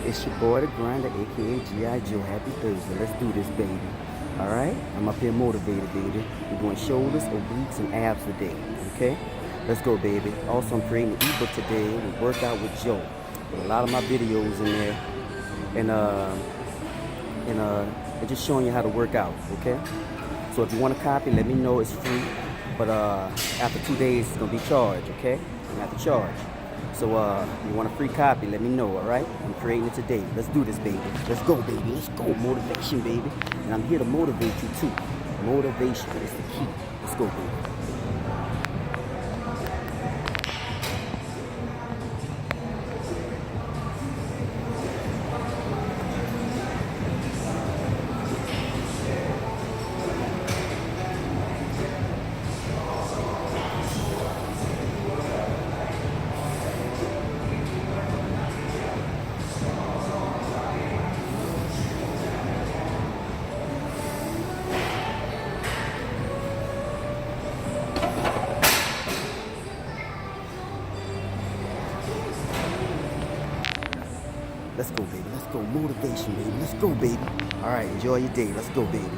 It's your boy, the grinder, aka G.I. Joe. Happy Thursday. Let's do this, baby. All right? I'm up here motivated, baby. We're doing shoulders, obliques, and abs today. Okay? Let's go, baby. Also, I'm creating an ebook today with Workout with Joe. With a lot of my videos in there, and just showing you how to work out. Okay? So if you want a copy, let me know. It's free. But after 2 days, it's gonna be charged. Okay? You have to charge. So you want a free copy, let me know, all right? I'm creating it today. Let's do this, baby. Let's go, baby. Let's go. Motivation, baby. And I'm here to motivate you, too. Motivation is the key. Let's go, baby. Let's go, baby. Let's go. Motivation, baby. Let's go, baby. All right, enjoy your day. Let's go, baby.